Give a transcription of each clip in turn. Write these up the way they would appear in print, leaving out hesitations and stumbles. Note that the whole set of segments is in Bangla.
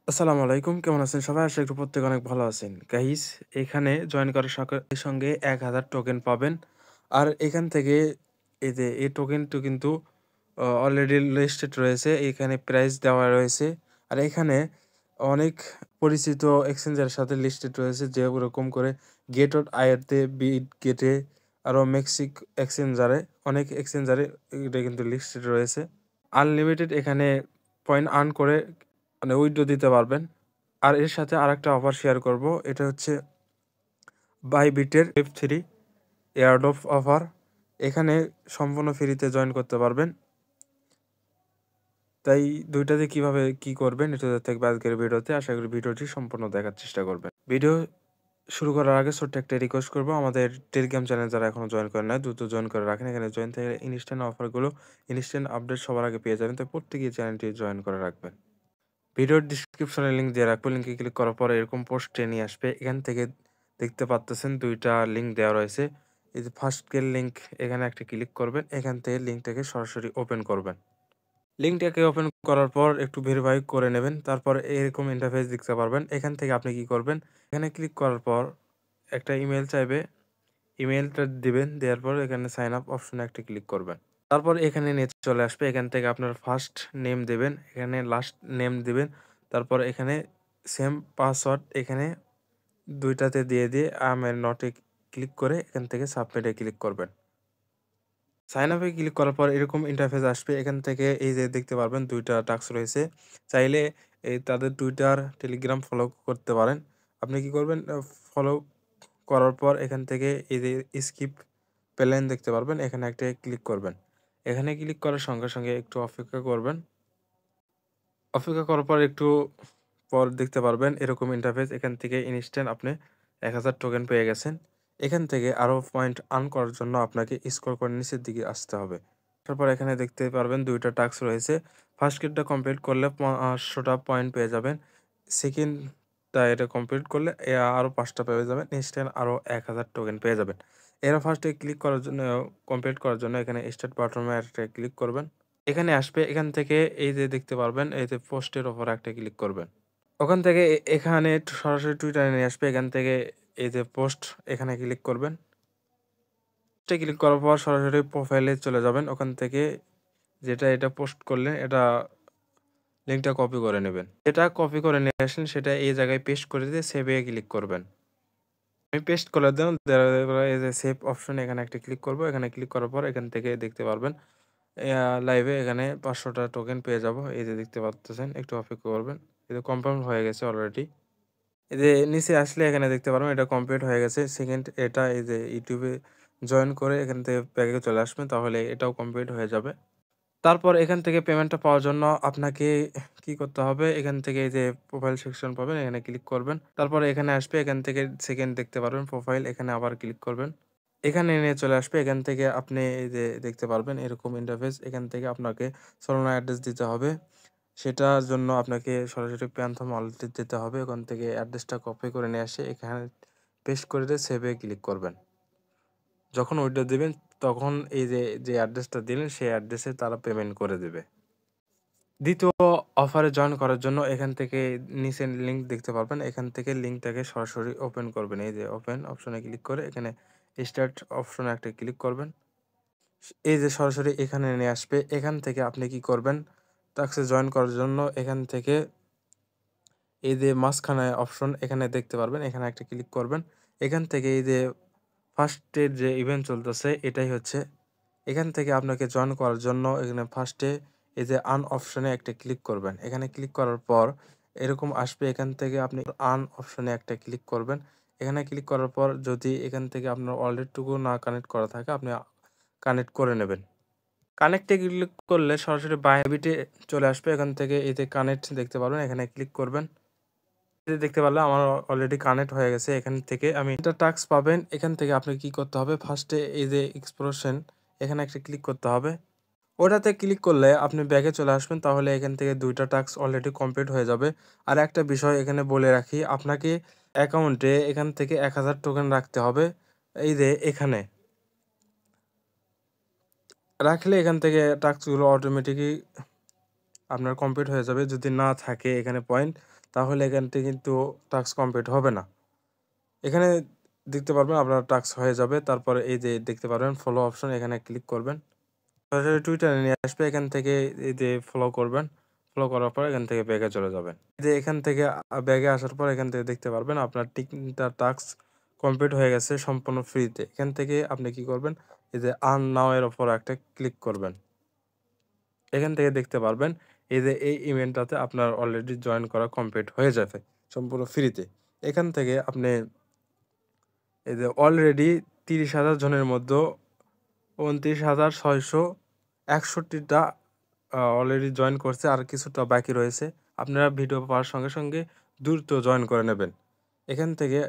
আসসালামু আলাইকুম। কেমন আছেন সবাই? আশা করি প্রত্যেকে অনেক ভালো আছেন। গাইস এখানে জয়েন করার সঙ্গে ১,০০০ টোকেন পাবেন। আর এখান থেকে এই যে এই টোকেনটি কিন্তু অলরেডি লিস্টেড রয়েছে। এখানে প্রাইস দেওয়া রয়েছে। আর এখানে অনেক পরিচিত এক্সচেঞ্জের সাথে লিস্টেড রয়েছে যে ওরকম করে গেট.আই.তে, বিটগেটে আরও মেক্সিক এক্সচেঞ্জারে অনেক এক্সচেঞ্জারে এটা কিন্তু লিস্টেড রয়েছে। আনলিমিটেড এখানে পয়েন্ট আর্ন করে মানে উইথড্র দিতে পারবেন। আর এর সাথে আরেকটা অফার শেয়ার করব। এটা হচ্ছে বাইবিটের Web3 এয়ারড্রপ অফার। এখানে সম্পূর্ণ ফ্রিতে জয়েন করতে পারবেন। তাই ২ টাতে কিভাবে কি করবেন এটা থাকবে আজকের ভিডিওতে। আশা করি ভিডিওটি সম্পূর্ণ দেখার চেষ্টা করবেন। ভিডিও শুরু করার আগে ছোট্ট একটা রিকোয়েস্ট করব। আমাদের টেলিগ্রাম চ্যানেল যারা এখনো জয়েন করেন নাই দ্রুত জয়েন করে রাখেন। এখানে জয়েন থেকে ইনস্ট্যান্ট অফারগুলো, ইনস্ট্যান্ট আপডেট সবার আগে পেয়ে যাবেন। তাই প্রত্যেকেই চ্যানেলটি জয়েন করে রাখবেন। ভিডিওর ডিসক্রিপশনে লিঙ্ক দিয়ে রাখবো। লিঙ্কে ক্লিক করার পরে এরকম পোস্টে নিয়ে আসবে। এখান থেকে দেখতে পারতেছেন ২ টা লিঙ্ক দেওয়া রয়েছে। এই যে ফার্স্টের লিঙ্ক এখানে একটা ক্লিক করবেন। এখান থেকে লিঙ্কটাকে সরাসরি ওপেন করবেন। লিঙ্কটাকে ওপেন করার পর একটু ভেরিফাই করে নেবেন। তারপর এরকম ইন্টারফেস দেখতে পারবেন। এখান থেকে আপনি কি করবেন? এখানে ক্লিক করার পর একটা ইমেইল চাইবে। ইমেইলটা দিবেন। দেওয়ার পর এখানে সাইন আপ অপশনে একটা ক্লিক করবেন। তারপর এখানে নিয়ে চলে আসবে। এখান থেকে আপনার ফার্স্ট নেম দিবেন। এখানে লাস্ট নেম দিবেন। তারপর এখানে সেম পাসওয়ার্ড এখানে ২ টাতে দিয়ে I am not a click করে এখান থেকে সাবমিটে ক্লিক করবেন। সাইন আপে ক্লিক করার পর এরকম ইন্টারফেস আসবে। এখান থেকে এই যে দেখতে পারবেন ২ টা টাস্ক রয়েছে। চাইলে তাদের টুইটার, টেলিগ্রাম ফলো করতে পারেন। আপনি কি করবেন? ফলো করার পর এখান থেকে এই যে স্কিপ প্ল্যান দেখতে পারবেন। এখানে একটা ক্লিক করবেন। এখানে ক্লিক করার সঙ্গে একটু অপেক্ষা করবেন। অপেক্ষা করার পর একটু পর দেখতে পারবেন এরকম ইন্টারফেস। এখান থেকে ইনস্ট্যান্ট আপনি ১,০০০ টোকেন পেয়ে গেছেন। এখান থেকে আরও পয়েন্ট আর্ন করার জন্য আপনাকে স্ক্রল করে নিচের দিকে আসতে হবে। তারপর এখানে দেখতে পারবেন ২ টা টাস্ক রয়েছে। ফার্স্ট গেটটা কমপ্লিট করলে ৫০০ টা পয়েন্ট পেয়ে যাবেন। সেকেন্ডটা এটা কমপ্লিট করলে আরও ৫ টা পেয়ে যাবেন। ইনস্ট্যান্ট আরও ১,০০০ টোকেন পেয়ে যাবেন। এরা ফার্স্টে ক্লিক করার জন্য কমপ্লিট করার জন্য এখানে স্টার্ট বাটনে একটা ক্লিক করবেন। এখানে আসবে। এখান থেকে এই যে দেখতে পারবেন এই যে পোস্টের উপর একটা ক্লিক করবেন। ওখান থেকে এখানে সরাসরি টুইটারে নিয়ে আসবে। এখান থেকে এই যে পোস্ট এখানে ক্লিক করবেন। পোস্টে ক্লিক করার পর সরাসরি প্রোফাইলে চলে যাবেন। ওখান থেকে এটা পোস্ট করলেন এটা লিঙ্কটা কপি করে নেবেন। যেটা কপি করে নিয়ে আসলেন সেটা এই জায়গায় পেস্ট করে দিয়ে সেভে ক্লিক করবেন। আমি পেস্ট করে দিলাম। দেওয়ার পরে এই যে সেভ অপশনে এখানে একটা ক্লিক করব। এখানে ক্লিক করার পর এখান থেকে দেখতে পারবেন লাইভে এখানে ৫০০ টা টোকেন পেয়ে যাব। এই যে দেখতে পারতেছেন। একটু অপেক্ষা করবেন। এই যে কনফার্ম হয়ে গেছে অলরেডি। এই যে নিচে আসলে এখানে দেখতে পারবেন এটা কমপ্লিট হয়ে গেছে। সেকেন্ড এটা এই যে ইউটিউবে জয়েন করে এখান থেকে ব্যাকে চলে আসবেন তাহলে এটাও কমপ্লিট হয়ে যাবে। তারপর এখান থেকে পেমেন্টটা পাওয়ার জন্য আপনাকে কি করতে হবে? এখান থেকে এই যে প্রোফাইল সেকশন পাবেন এখানে ক্লিক করবেন। তারপরে এখানে আসবে এখান থেকে সেকেন্ড দেখতে পারবেন প্রোফাইল এখানে আবার ক্লিক করবেন। এখানে নিয়ে চলে আসবে। এখান থেকে আপনি এই যে দেখতে পারবেন এরকম ইন্টারফেস। এখান থেকে আপনাকে সলোনা অ্যাড্রেস দিতে হবে। সেটার জন্য আপনাকে সরাসরি প্যান্থম ওয়ালেটে যেতে হবে। ওখান থেকে অ্যাড্রেসটা কপি করে নিয়ে এসে এখানে পেস্ট করে দিয়ে সেভে ক্লিক করবেন। যখন ওইটা দিবেন তখন এই যে অ্যাড্রেসটা দিলেন সেই অ্যাড্রেসে তারা পেমেন্ট করে দেবে। দ্বিতীয় অফারে জয়েন করার জন্য এখান থেকে নিচের লিঙ্ক দেখতে পারবেন। এখান থেকে লিঙ্কটাকে সরাসরি ওপেন করবেন। এই যে ওপেন অপশনে ক্লিক করে এখানে স্টার্ট অপশনে একটা ক্লিক করবেন। এই যে সরাসরি এখানে নিয়ে আসবে। এখান থেকে আপনি কি করবেন? টাস্কে জয়েন করার জন্য এখান থেকে এই যে মাঝখানে অপশন এখানে দেখতে পারবেন। এখানে একটা ক্লিক করবেন। এখান থেকে এই যে ফার্স্টের যে ইভেন্ট চলতেছে এটাই হচ্ছে। এখান থেকে আপনাকে জয়েন করার জন্য এখানে ফার্স্টে এই যে আর্ন অপশনে একটা ক্লিক করবেন। এখানে ক্লিক করার পর এরকম আসবে। এখান থেকে আপনি আর্ন অপশনে একটা ক্লিক করবেন। এখানে ক্লিক করার পর যদি এখান থেকে আপনার ওয়ালেটটুকু না কানেক্ট করা থাকে আপনি কানেক্ট করে নেবেন। কানেক্টে ক্লিক করলে সরাসরি বাইবিটে চলে আসবে। এখান থেকে এই যে কানেক্ট দেখতে পারবেন। এখানে ক্লিক করবেন। দেখতে পারলে আমার অলরেডি কানেক্ট হয়ে গেছে। এখান থেকে আমি একটা টাস্ক পাবেন। এখান থেকে আপনি কি করতে হবে? ফার্স্টে এই যে এক্সপ্লোশন এখানে একটা ক্লিক করতে হবে। ওটাতে ক্লিক করলে আপনি ব্যাকে চলে আসবেন। তাহলে এখান থেকে ২ টা টাস্ক অলরেডি কমপ্লিট হয়ে যাবে। আর একটা বিষয় এখানে বলে রাখি, আপনাকে অ্যাকাউন্টে এখান থেকে ১,০০০ টোকেন রাখতে হবে। এই যে এখানে রাখলে এখান থেকে টাস্কগুলো অটোমেটিকই আপনার কমপ্লিট হয়ে যাবে। যদি না থাকে এখানে পয়েন্ট তাহলে এখান থেকে কিন্তু টাস্ক কমপ্লিট হবে না। এখানে দেখতে পারবেন আপনার টাস্ক হয়ে যাবে। তারপরে এই যে দেখতে পারবেন ফলো অপশন, এখানে ক্লিক করবেন। সরাসরি টুইটারে নিয়ে আসবে। এখান থেকে এই যে ফলো করবেন। ফলো করার পর এখান থেকে ব্যাগে চলে যাবেন। এই যে এখান থেকে ব্যাগে আসার পর এখান থেকে দেখতে পারবেন আপনার 3টা টাস্ক কমপ্লিট হয়ে গেছে সম্পূর্ণ ফ্রিতে। এখান থেকে আপনি কি করবেন, এই যে আর্ন নাও এর উপর একটা ক্লিক করবেন। এখান থেকে দেখতে পারবেন এই যে এই ইভেন্টটাতে আপনার অলরেডি জয়েন করা কমপ্লিট হয়ে যাবে সম্পূর্ণ ফ্রিতে। এখান থেকে আপনি এই যে অলরেডি 30,000 জনের মধ্যে 29,661টা অলরেডি জয়েন করছে, আর কিছুটা বাকি রয়েছে। আপনারা ভিডিও পাওয়ার সঙ্গে সঙ্গে দ্রুত জয়েন করে নেবেন। এখান থেকে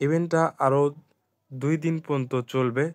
ইভেন্টটা আরও 2 দিন পর্যন্ত চলবে।